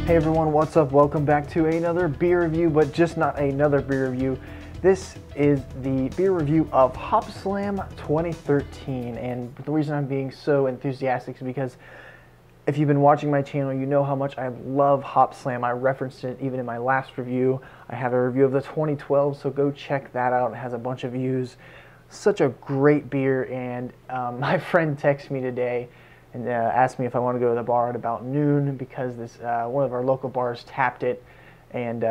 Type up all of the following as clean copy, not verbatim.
Hey everyone, what's up? Welcome back to another beer review, but just not another beer review. This is the beer review of Hopslam 2013, and the reason I'm being so enthusiastic is because if you've been watching my channel, you know how much I love Hopslam. I referenced it even in my last review. I have a review of the 2012, so go check that out. It has a bunch of views. Such a great beer, and my friend texted me today and asked me if I want to go to the bar at about noon because this one of our local bars tapped it. And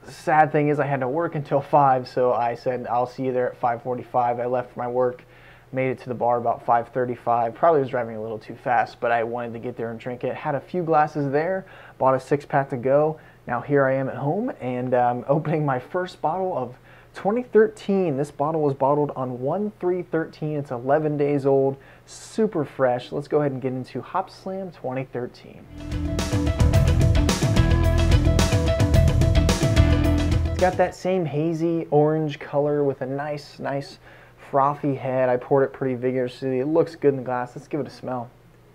sad thing is I had to work until 5, so I said I'll see you there at 5:45. I left my work, made it to the bar about 5:35. Probably was driving a little too fast, but I wanted to get there and drink it. Had a few glasses there, bought a 6-pack to go. Now here I am at home and opening my first bottle of 2013. This bottle was bottled on 1/3/13. It's 11 days old, super fresh. Let's go ahead and get into Hopslam 2013. It's got that same hazy orange color with a nice frothy head. I poured it pretty vigorously. It looks good in the glass. Let's give it a smell.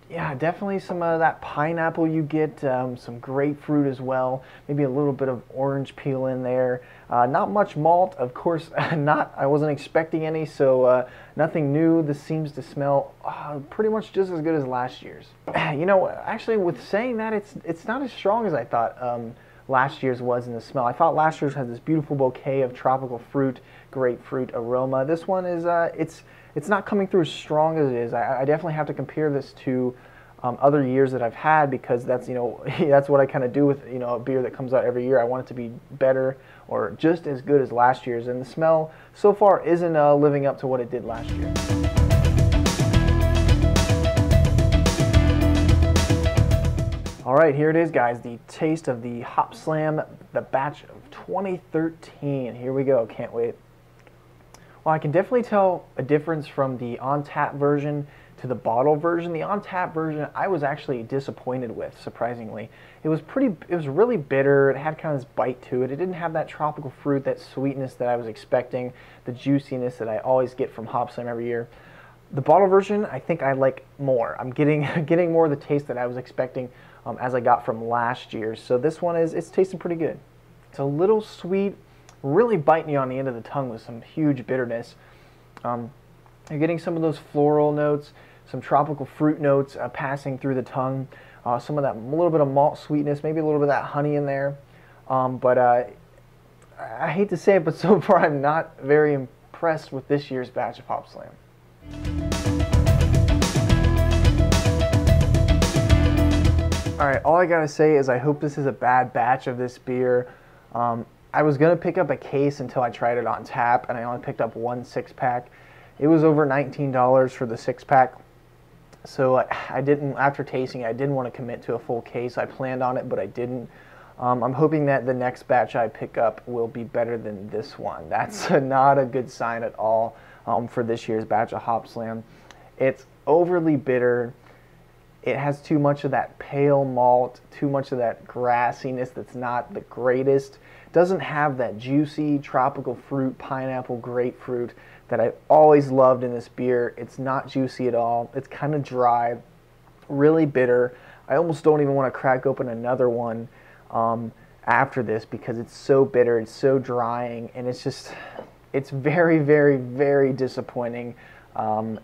Yeah, definitely some of that pineapple you get, some grapefruit as well, maybe a little bit of orange peel in there. Not much malt, of course. I wasn't expecting any, so nothing new. This seems to smell pretty much just as good as last year's. You know, actually, with saying that, it's not as strong as I thought last year's was in the smell. I thought last year's had this beautiful bouquet of tropical fruit, grapefruit aroma. This one is it's not coming through as strong as it is. I definitely have to compare this to other years that I've had, because that's, you know, that's what I kind of do with, you know, a beer that comes out every year. I want it to be better or just as good as last year's, and the smell so far isn't living up to what it did last year. All right, here it is, guys. The taste of the Hopslam, the batch of 2013. Here we go. Can't wait. Well, I can definitely tell a difference from the on-tap version to the bottle version. The on-tap version I was actually disappointed with, surprisingly. It was really bitter. It had kind of this bite to it. It didn't have that tropical fruit, that sweetness that I was expecting, the juiciness that I always get from Hopslam every year. The bottle version, I think I like more. I'm getting more of the taste that I was expecting as I got from last year. So this one it's tasting pretty good. It's a little sweet, really biting you on the end of the tongue with some huge bitterness. You're getting some of those floral notes, some tropical fruit notes passing through the tongue, some of that, a little bit of malt sweetness, maybe a little bit of that honey in there. But I hate to say it, but so far I'm not very impressed with this year's batch of Hopslam. Alright, all I gotta say is I hope this is a bad batch of this beer. I was gonna pick up a case until I tried it on tap, and I only picked up one 6-pack. It was over $19 for the 6-pack. So I didn't, after tasting it, I didn't want to commit to a full case. I planned on it, but I didn't. I'm hoping that the next batch I pick up will be better than this one. That's not a good sign at all for this year's batch of Hopslam. It's overly bitter. It has too much of that pale malt, too much of that grassiness that's not the greatest. It doesn't have that juicy tropical fruit, pineapple, grapefruit that I've always loved in this beer. It's not juicy at all. It's kind of dry, really bitter. I almost don't even want to crack open another one after this because it's so bitter, it's so drying, and it's very, very, very disappointing.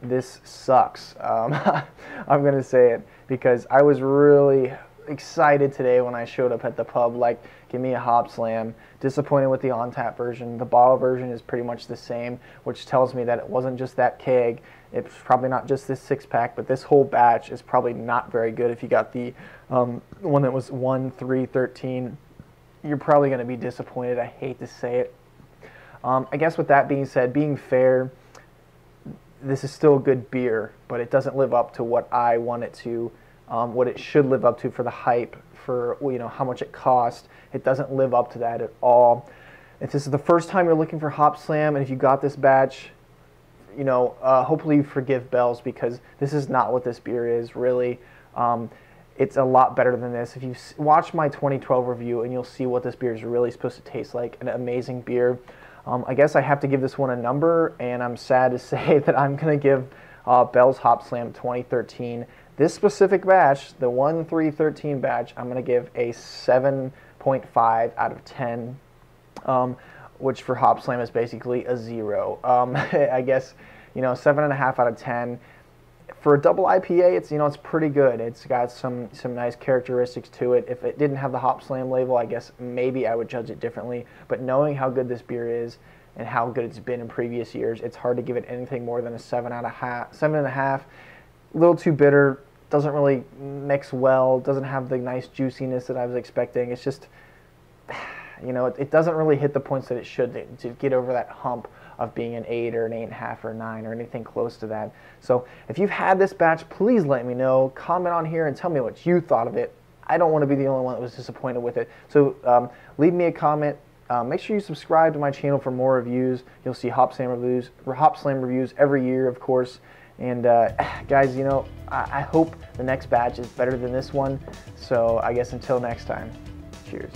This sucks. I'm going to say it because I was really excited today when I showed up at the pub, like, give me a Hopslam. Disappointed with the on-tap version. The bottle version is pretty much the same, which tells me that it wasn't just that keg. It's probably not just this 6-pack, but this whole batch is probably not very good. If you got the one that was 1/3/13, you're probably going to be disappointed. I hate to say it. I guess with that being said, being fair, this is still a good beer, but it doesn't live up to what I want it to, what it should live up to for the hype, for, you know, how much it cost. It doesn't live up to that at all. If this is the first time you're looking for Hopslam, and if you got this batch, you know, hopefully you forgive bells, because this is not what this beer is, really. It's a lot better than this. If you watch my 2012 review, and you'll see what this beer is really supposed to taste like, an amazing beer. I guess I have to give this one a number, and I'm sad to say that I'm going to give Bell's Hopslam 2013 This specific batch, the 1313 batch, I'm going to give a 7.5 out of 10, which for Hopslam is basically a 0. I guess, 7.5 out of 10. For a double IPA, it's pretty good. It's got some nice characteristics to it. If it didn't have the Hopslam label, I guess maybe I would judge it differently. But knowing how good this beer is and how good it's been in previous years, it's hard to give it anything more than a 7.5. A little too bitter, doesn't really mix well, doesn't have the nice juiciness that I was expecting. It's just, it doesn't really hit the points that it should to get over that hump of being an 8 or an 8.5 or 9 or anything close to that. So if you've had this batch, please let me know. Comment on here and tell me what you thought of it. I don't want to be the only one that was disappointed with it. So leave me a comment. Make sure you subscribe to my channel for more reviews. You'll see Hopslam reviews every year, of course. And guys, I hope the next batch is better than this one. So I guess until next time, cheers.